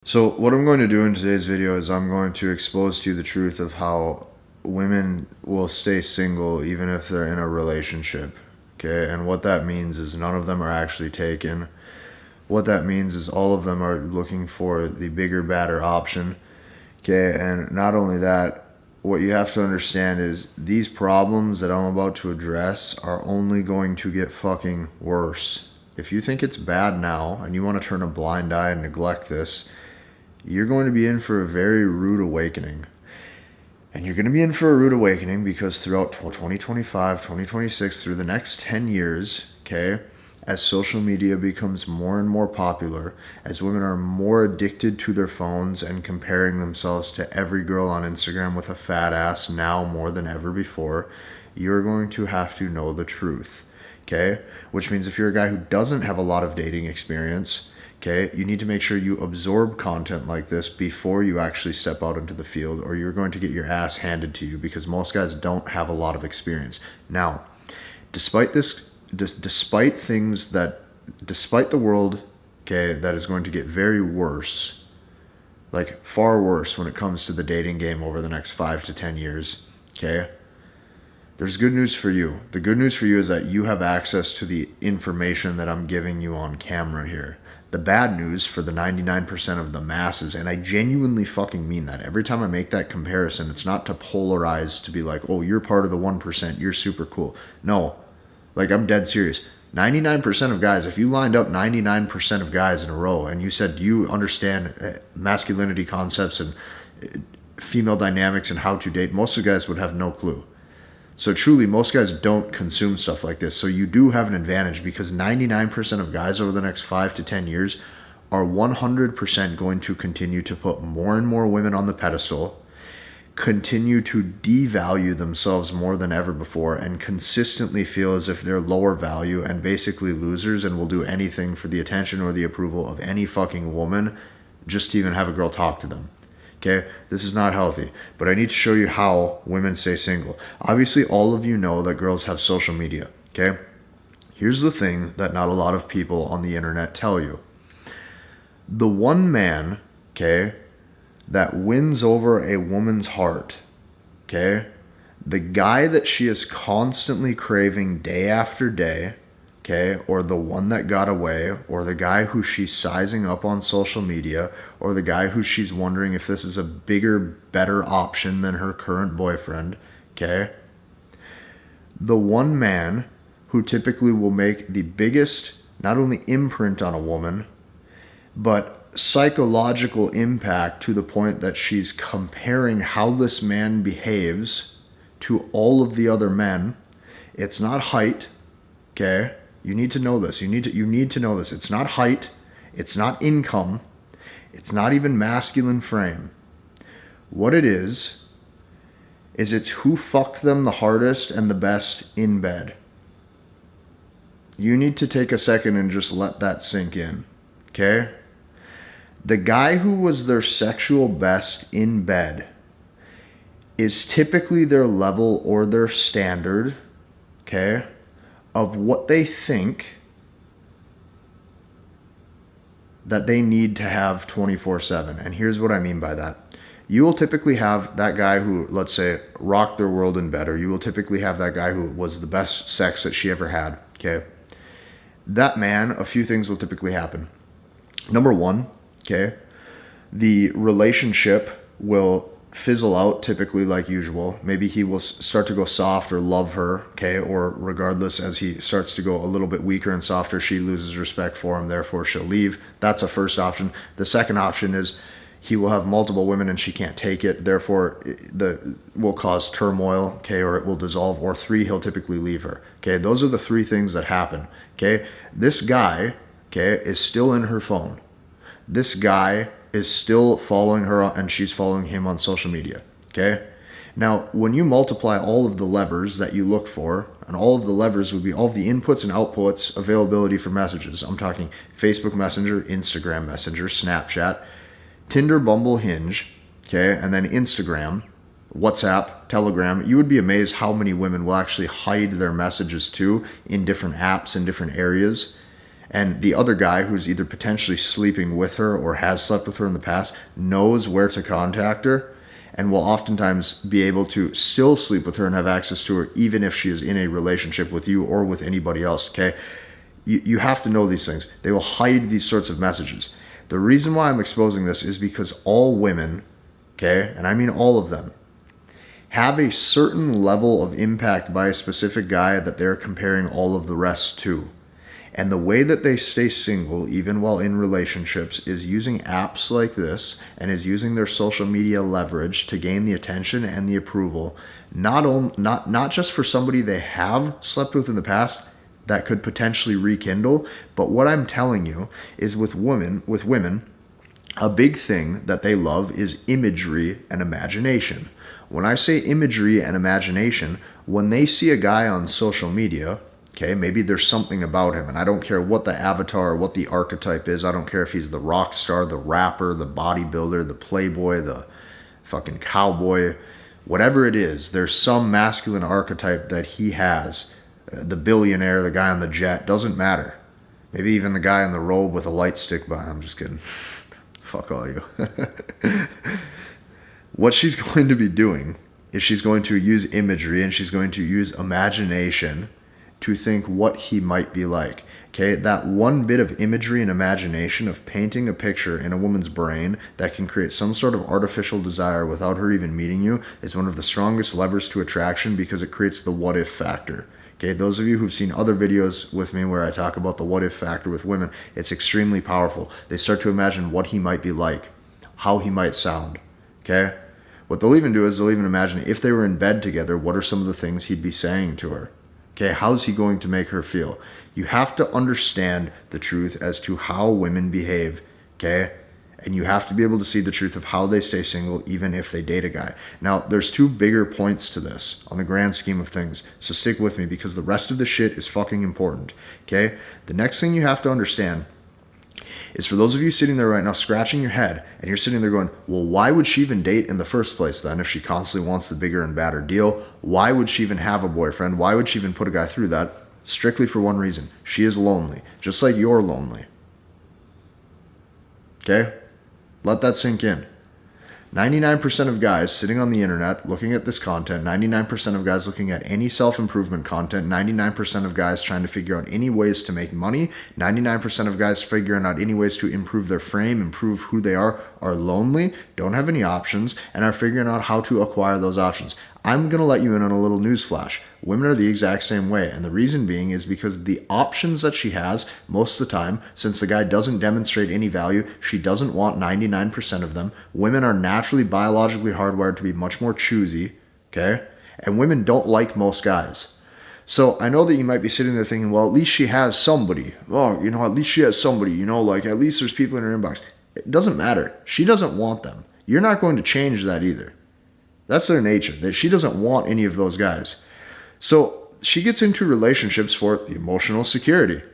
So what I'm going to do in today's video is I'm going to expose to you the truth of how women will stay single even if they're in a relationship. Okay, and what that means is none of them are actually taken. What that means is all of them are looking for the bigger, badder option. Okay, and not only that, what you have to understand is these problems that I'm about to address are only going to get fucking worse. If you think it's bad now and you want to turn a blind eye and neglect this, you're going to be in for a very rude awakening. And you're going to be in for a rude awakening because throughout 2025, 2026, through the next 10 years, okay, as social media becomes more and more popular, as women are more addicted to their phones and comparing themselves to every girl on Instagram with a fat ass now more than ever before, you're going to have to know the truth, okay? Which means if you're a guy who doesn't have a lot of dating experience, okay, you need to make sure you absorb content like this before you actually step out into the field, or you're going to get your ass handed to you because most guys don't have a lot of experience. Now, despite the world, okay, that is going to get very worse, like far worse when it comes to the dating game over the next 5 to 10 years, okay, there's good news for you. The good news for you is that you have access to the information that I'm giving you on camera here. The bad news for the 99% of the masses, and I genuinely fucking mean that. Every time I make that comparison, it's not to polarize, to be like, oh, you're part of the 1%, you're super cool. No, like I'm dead serious. 99% of guys, if you lined up 99% of guys in a row and you said, do you understand masculinity concepts and female dynamics and how to date, most of the guys would have no clue. So truly, most guys don't consume stuff like this. So you do have an advantage because 99% of guys over the next 5 to 10 years are 100% going to continue to put more and more women on the pedestal, continue to devalue themselves more than ever before, and consistently feel as if they're lower value and basically losers and will do anything for the attention or the approval of any fucking woman just to even have a girl talk to them. Okay, this is not healthy, but I need to show you how women stay single. Obviously, all of you know that girls have social media, okay? Here's the thing that not a lot of people on the internet tell you. The one man, okay, that wins over a woman's heart, okay, the guy that she is constantly craving day after day, okay, or the one that got away, or the guy who she's sizing up on social media, or the guy who she's wondering if this is a bigger, better option than her current boyfriend, okay? The one man who typically will make the biggest, not only imprint on a woman, but psychological impact to the point that she's comparing how this man behaves to all of the other men. It's not height, okay? You need to know this. You need to know this. It's not height. It's not income. It's not even masculine frame. What it is it's who fucked them the hardest and the best in bed. You need to take a second and just let that sink in, okay? The guy who was their sexual best in bed is typically their level or their standard, okay, of what they think that they need to have 24/7. And here's what I mean by that. You will typically have that guy who, let's say, rocked their world in bed, or you will typically have that guy who was the best sex that she ever had, okay? That man, a few things will typically happen. Number one, okay, the relationship will fizzle out typically like usual. Maybe he will start to go soft or love her, okay, or regardless, as he starts to go a little bit weaker and softer, she loses respect for him, therefore she'll leave. That's a first option. The second option is he will have multiple women and she can't take it, therefore will cause turmoil, okay, or it will dissolve. Or three, he'll typically leave her, okay? Those are the three things that happen, okay? This guy, okay, is still in her phone. This guy is still following her and she's following him on social media, okay? Now, when you multiply all of the levers that you look for, and all of the levers would be all of the inputs and outputs, availability for messages. I'm talking Facebook Messenger, Instagram Messenger, Snapchat, Tinder, Bumble, Hinge, okay? And then Instagram, WhatsApp, Telegram. You would be amazed how many women will actually hide their messages too in different apps in different areas. And the other guy who's either potentially sleeping with her or has slept with her in the past knows where to contact her and will oftentimes be able to still sleep with her and have access to her even if she is in a relationship with you or with anybody else, okay? You have to know these things. They will hide these sorts of messages. The reason why I'm exposing this is because all women, okay, and I mean all of them, have a certain level of impact by a specific guy that they're comparing all of the rest to. And the way that they stay single, even while in relationships, is using apps like this and is using their social media leverage to gain the attention and the approval, not just for somebody they have slept with in the past that could potentially rekindle, but what I'm telling you is with women, a big thing that they love is imagery and imagination. When I say imagery and imagination, when they see a guy on social media, okay, maybe there's something about him, and I don't care what the avatar or what the archetype is. I don't care if he's the rock star, the rapper, the bodybuilder, the playboy, the fucking cowboy, whatever it is, there's some masculine archetype that he has. The billionaire, the guy on the jet, doesn't matter. Maybe even the guy in the robe with a light stick by him. I'm just kidding. Fuck all you. What she's going to be doing is she's going to use imagery and she's going to use imagination to think what he might be like. Okay, that one bit of imagery and imagination of painting a picture in a woman's brain that can create some sort of artificial desire without her even meeting you is one of the strongest levers to attraction because it creates the what if factor. Okay, those of you who've seen other videos with me where I talk about the what if factor with women, it's extremely powerful. They start to imagine what he might be like, how he might sound. Okay, what they'll even do is they'll even imagine if they were in bed together, what are some of the things he'd be saying to her? Okay, how's he going to make her feel? You have to understand the truth as to how women behave, okay? And you have to be able to see the truth of how they stay single even if they date a guy. Now, there's two bigger points to this on the grand scheme of things. So stick with me because the rest of the shit is fucking important, okay? The next thing you have to understand is for those of you sitting there right now scratching your head and you're sitting there going, well, why would she even date in the first place then if she constantly wants the bigger and badder deal? Why would she even have a boyfriend? Why would she even put a guy through that? Strictly for one reason. She is lonely, just like you're lonely. Okay? Let that sink in. 99% of guys sitting on the internet looking at this content, 99% of guys looking at any self-improvement content, 99% of guys trying to figure out any ways to make money, 99% of guys figuring out any ways to improve their frame, improve who they are lonely, don't have any options, and are figuring out how to acquire those options. I'm going to let you in on a little news flash. Women are the exact same way, and the reason being is because the options that she has, most of the time, since the guy doesn't demonstrate any value, she doesn't want 99% of them. Women are naturally biologically hardwired to be much more choosy, okay? And women don't like most guys. So I know that you might be sitting there thinking, well, at least she has somebody. Oh, at least she has somebody, like at least there's people in her inbox. It doesn't matter. She doesn't want them. You're not going to change that either. That's their nature, that she doesn't want any of those guys. So she gets into relationships for the emotional security.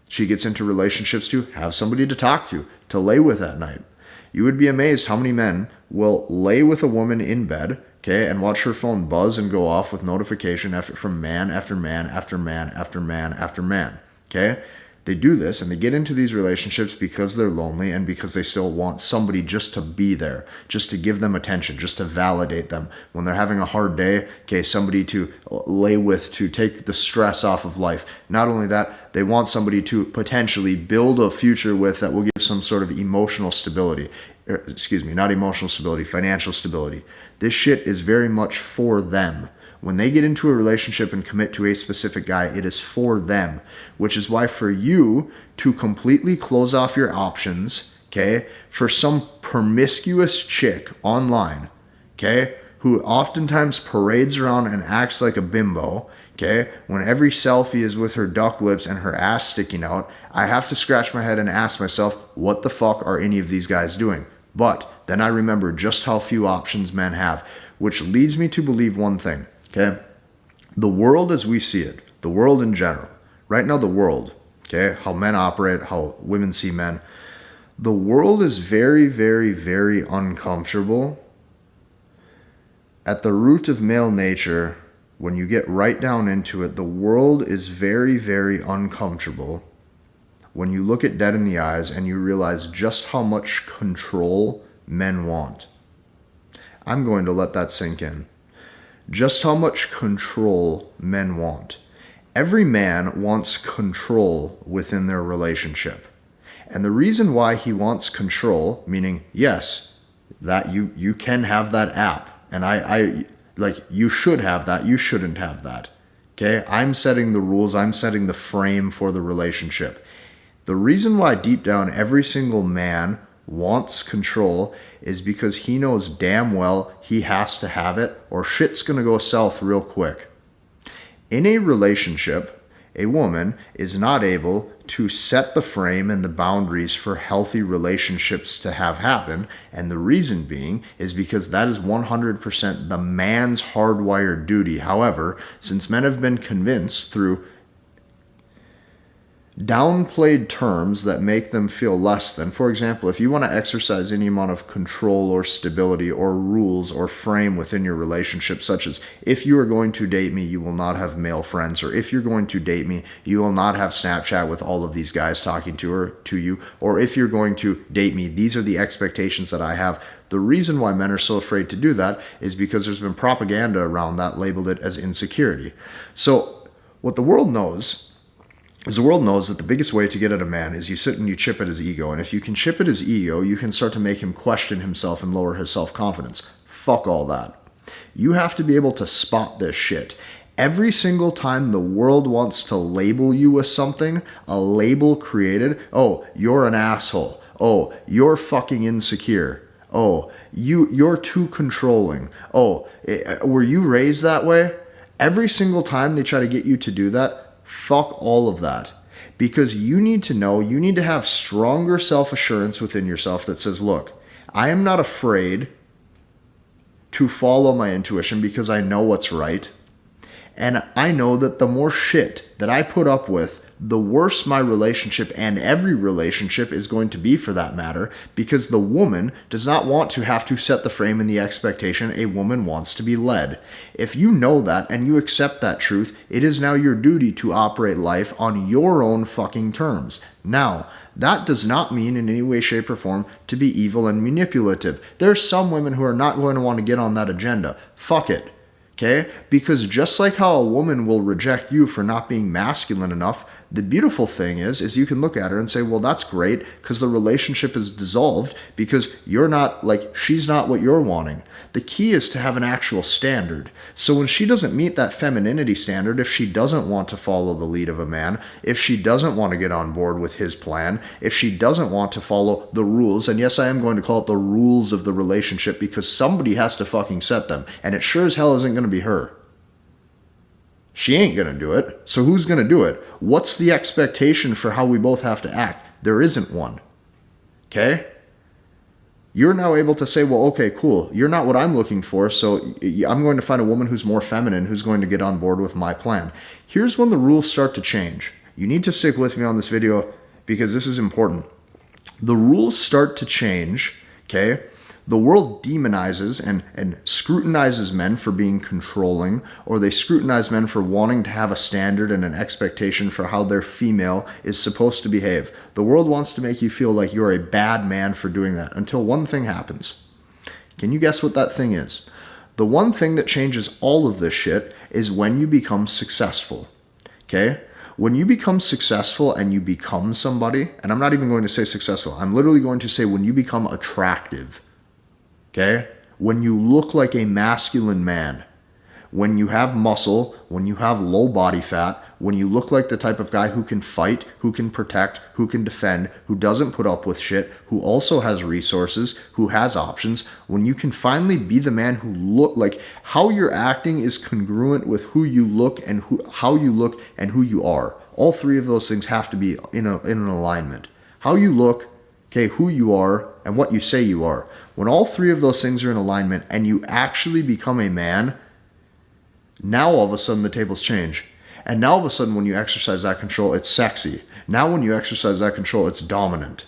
She gets into relationships to have somebody to talk to lay with at night. You would be amazed how many men will lay with a woman in bed, okay, and watch her phone buzz and go off with notification from man after man after man after man after man, okay? They do this and they get into these relationships because they're lonely and because they still want somebody just to be there, just to give them attention, just to validate them. When they're having a hard day, okay, somebody to lay with, to take the stress off of life. Not only that, they want somebody to potentially build a future with that will give some sort of emotional stability. Not emotional stability, financial stability. This shit is very much for them. When they get into a relationship and commit to a specific guy, it is for them, which is why for you to completely close off your options, okay, for some promiscuous chick online, okay, who oftentimes parades around and acts like a bimbo, okay, when every selfie is with her duck lips and her ass sticking out, I have to scratch my head and ask myself, what the fuck are any of these guys doing? But then I remember just how few options men have, which leads me to believe one thing. Okay, the world as we see it, the world in general, right now the world, okay, how men operate, how women see men, the world is very, very, very uncomfortable. At the root of male nature, when you get right down into it, the world is very, very uncomfortable when you look it dead in the eyes and you realize just how much control men want. I'm going to let that sink in. Just how much control men want. Every man wants control within their relationship. And the reason why he wants control, meaning, yes, that you can have that app, and I like, you should have that, you shouldn't have that. Okay? I'm setting the rules, I'm setting the frame for the relationship. The reason why deep down every single man wants control is because he knows damn well he has to have it or shit's gonna go south real quick. In a relationship, a woman is not able to set the frame and the boundaries for healthy relationships to have happen, and the reason being is because that is 100% the man's hardwired duty. However, since men have been convinced through downplayed terms that make them feel less than. For example, if you want to exercise any amount of control or stability or rules or frame within your relationship, such as if you are going to date me, you will not have male friends, or if you're going to date me, you will not have Snapchat with all of these guys talking to you, or if you're going to date me, these are the expectations that I have. The reason why men are so afraid to do that is because there's been propaganda around that labeled it as insecurity. So what the world knows is the world knows that the biggest way to get at a man is you sit and you chip at his ego. And if you can chip at his ego, you can start to make him question himself and lower his self-confidence. Fuck all that. You have to be able to spot this shit. Every single time the world wants to label you with something, a label created, oh, you're an asshole. Oh, you're fucking insecure. Oh, you're too controlling. Oh, were you raised that way? Every single time they try to get you to do that, fuck all of that. Because you need to know, you need to have stronger self-assurance within yourself that says, look, I am not afraid to follow my intuition because I know what's right. And I know that the more shit that I put up with, the worse my relationship and every relationship is going to be, for that matter, because the woman does not want to have to set the frame and the expectation. A woman wants to be led. If you know that and you accept that truth, it is now your duty to operate life on your own fucking terms. Now, that does not mean in any way, shape, or form to be evil and manipulative. There's some women who are not going to want to get on that agenda. Fuck it. Okay? Because just like how a woman will reject you for not being masculine enough, the beautiful thing is you can look at her and say, well, that's great because the relationship is dissolved because you're not, like, she's not what you're wanting. The key is to have an actual standard. So when she doesn't meet that femininity standard, if she doesn't want to follow the lead of a man, if she doesn't want to get on board with his plan, if she doesn't want to follow the rules, and yes, I am going to call it the rules of the relationship because somebody has to fucking set them, and it sure as hell isn't going to be her. She ain't going to do it, so who's going to do it? What's the expectation for how we both have to act? There isn't one. Okay? You're now able to say, well, okay, cool. You're not what I'm looking for, so I'm going to find a woman who's more feminine who's going to get on board with my plan. Here's when the rules start to change. You need to stick with me on this video because this is important. The rules start to change, okay? The world demonizes and scrutinizes men for being controlling, or they scrutinize men for wanting to have a standard and an expectation for how their female is supposed to behave. The world wants to make you feel like you're a bad man for doing that until one thing happens. Can you guess what that thing is? The one thing that changes all of this shit is when you become successful. Okay? When you become successful and you become somebody, and I'm not even going to say successful, I'm literally going to say when you become attractive. Okay? When you look like a masculine man, when you have muscle, when you have low body fat, when you look like the type of guy who can fight, who can protect, who can defend, who doesn't put up with shit, who also has resources, who has options, when you can finally be the man who look like how you're acting is congruent with who you look and how you look and who you are. All three of those things have to be in an alignment. How you look, okay, who you are, and what you say you are. When all three of those things are in alignment and you actually become a man, now all of a sudden the tables change. And now all of a sudden when you exercise that control, it's sexy. Now when you exercise that control, it's dominant.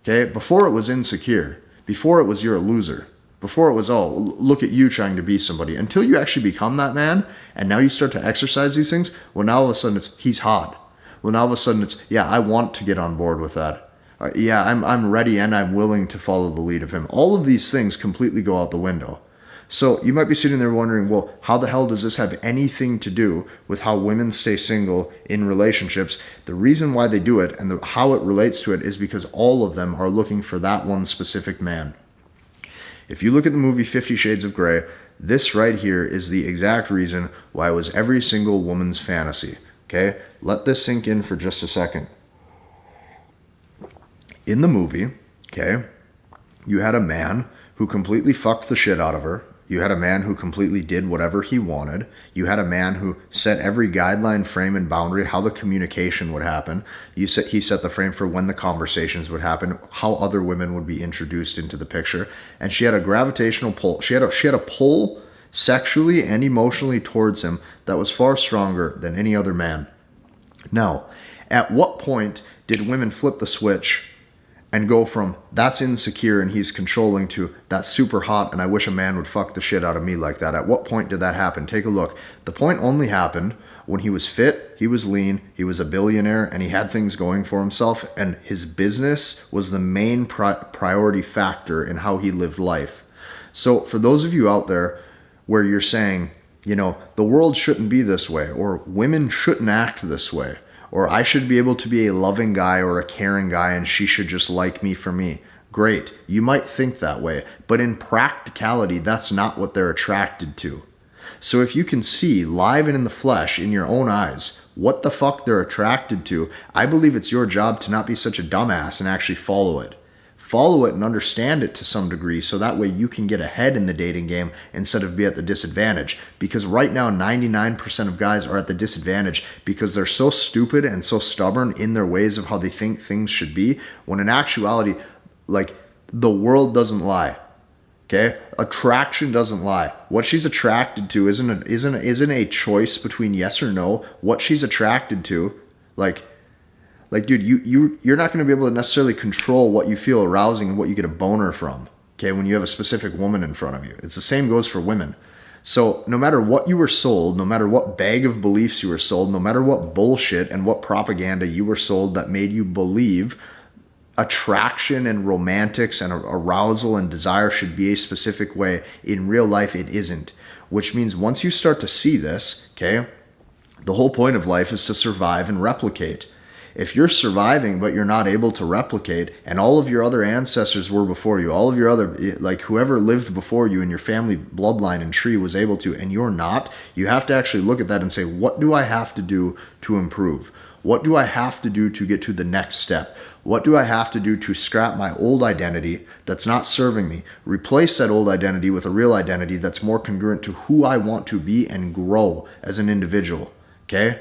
Okay? Before it was insecure. Before it was you're a loser. Before it was, oh, look at you trying to be somebody. Until you actually become that man, and now you start to exercise these things, well, now all of a sudden it's he's hot. Well, now all of a sudden it's, yeah, I want to get on board with that. Yeah, I'm ready and I'm willing to follow the lead of him. All of these things completely go out the window. So you might be sitting there wondering, well, how the hell does this have anything to do with how women stay single in relationships? The reason why they do it and how it relates to it is because all of them are looking for that one specific man. If you look at the movie 50 Shades of Grey, this right here is the exact reason why it was every single woman's fantasy. Okay? Let this sink in for just a second. In the movie, okay, you had a man who completely fucked the shit out of her. You had a man who completely did whatever he wanted. You had a man who set every guideline, frame, and boundary, how the communication would happen. He set the frame for when the conversations would happen, how other women would be introduced into the picture. And she had a gravitational pull. She had a pull sexually and emotionally towards him that was far stronger than any other man. Now, at what point did women flip the switch and go from that's insecure and he's controlling to that's super hot and I wish a man would fuck the shit out of me like that? At what point did that happen? Take a look. The point only happened when he was fit, he was lean, he was a billionaire, and he had things going for himself, and his business was the main priority factor in how he lived life. So for those of you out there where you're saying, you know, the world shouldn't be this way, or women shouldn't act this way, or I should be able to be a loving guy or a caring guy and she should just like me for me. Great. You might think that way, but in practicality, that's not what they're attracted to. So if you can see live and in the flesh in your own eyes what the fuck they're attracted to, I believe it's your job to not be such a dumbass and actually follow it. Follow it and understand it to some degree so that way you can get ahead in the dating game instead of be at the disadvantage. Because right now 99% of guys are at the disadvantage because they're so stupid and so stubborn in their ways of how they think things should be, when in actuality, like, the world doesn't lie. Okay? Attraction doesn't lie. What she's attracted to isn't a choice between yes or no. What she's attracted to, like dude, you're not going to be able to necessarily control what you feel arousing and what you get a boner from, okay, when you have a specific woman in front of you. It's the same goes for women. So no matter what you were sold, no matter what bag of beliefs you were sold, no matter what bullshit and what propaganda you were sold that made you believe attraction and romantics and arousal and desire should be a specific way, in real life it isn't. Which means once you start to see this, okay, the whole point of life is to survive and replicate. If you're surviving but you're not able to replicate, and all of your other ancestors were before you, all of your other, like whoever lived before you in your family bloodline and tree was able to, and you're not, you have to actually look at that and say, what do I have to do to improve? What do I have to do to get to the next step? What do I have to do to scrap my old identity that's not serving me? Replace that old identity with a real identity that's more congruent to who I want to be and grow as an individual, okay?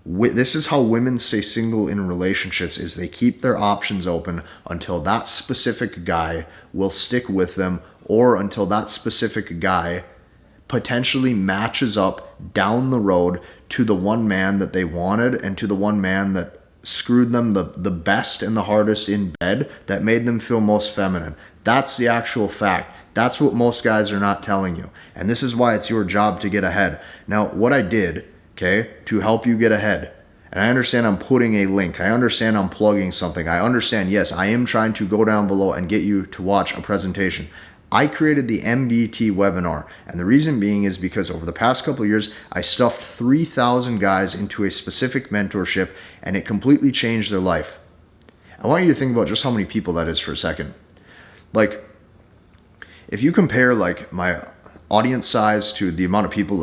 This is how women stay single in relationships, is they keep their options open until that specific guy will stick with them, or until that specific guy potentially matches up down the road to the one man that they wanted and to the one man that screwed them the best and the hardest in bed, that made them feel most feminine. That's the actual fact. That's what most guys are not telling you. And this is why it's your job to get ahead. Now, what I did, okay, to help you get ahead, and I understand I'm putting a link, I understand I'm plugging something, I understand, yes, I am trying to go down below and get you to watch a presentation. I created the MBT webinar, and the reason being is because over the past couple of years, I stuffed 3,000 guys into a specific mentorship, and it completely changed their life. I want you to think about just how many people that is for a second. Like, if you compare like my audience size to the amount of people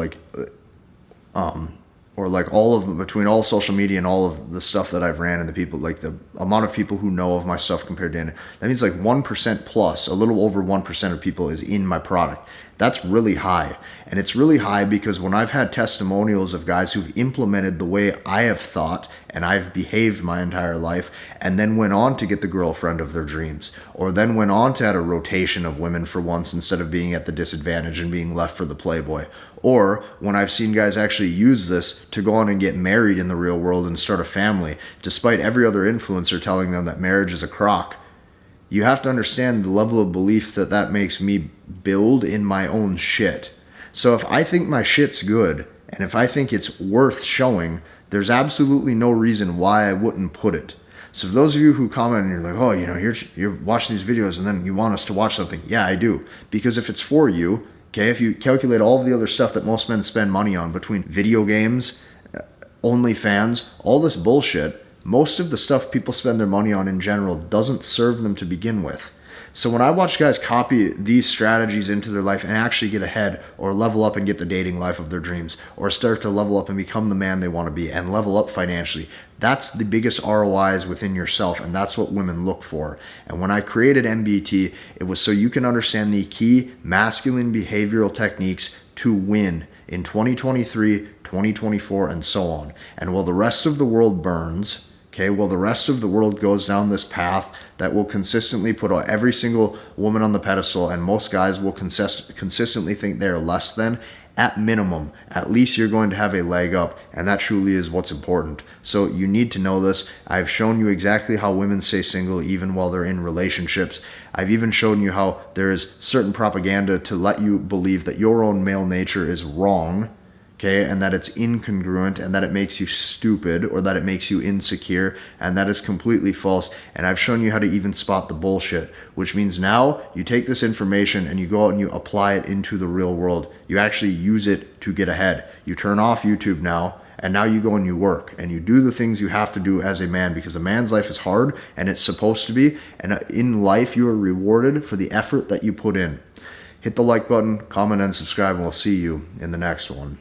or like all of them, between all social media and all of the stuff that I've ran and the people, like the amount of people who know of my stuff compared to, that means like 1% plus, a little over 1% of people is in my product. That's really high. And it's really high because when I've had testimonials of guys who've implemented the way I have thought and I've behaved my entire life, and then went on to get the girlfriend of their dreams, or then went on to add a rotation of women for once instead of being at the disadvantage and being left for the playboy. Or when I've seen guys actually use this to go on and get married in the real world and start a family, despite every other influencer telling them that marriage is a crock. You have to understand the level of belief that that makes me build in my own shit. So if I think my shit's good, and if I think it's worth showing, There's absolutely no reason why I wouldn't put it. So for those of you who comment and you're like, oh, you're watching these videos and then you want us to watch something. Yeah, I do. Because if it's for you, okay, if you calculate all of the other stuff that most men spend money on between video games, OnlyFans, all this bullshit, most of the stuff people spend their money on in general doesn't serve them to begin with. So when I watch guys copy these strategies into their life and actually get ahead or level up and get the dating life of their dreams or start to level up and become the man they want to be and level up financially, that's the biggest ROIs within yourself, and that's what women look for. And when I created MBT, it was so you can understand the key masculine behavioral techniques to win in 2023, 2024, and so on. And while the rest of the world burns, okay, well, the rest of the world goes down this path that will consistently put every single woman on the pedestal, and most guys will consistently think they're less than. At minimum, at least you're going to have a leg up, and that truly is what's important. So you need to know this. I've shown you exactly how women stay single even while they're in relationships. I've even shown you how there is certain propaganda to let you believe that your own male nature is wrong, okay, and that it's incongruent and that it makes you stupid or that it makes you insecure, and that is completely false. And I've shown you how to even spot the bullshit, which means now you take this information and you go out and you apply it into the real world. You actually use it to get ahead. You turn off YouTube now, and now you go and you work and you do the things you have to do as a man, because a man's life is hard and it's supposed to be, and in life you are rewarded for the effort that you put in. Hit the like button, comment, and subscribe, and we'll see you in the next one.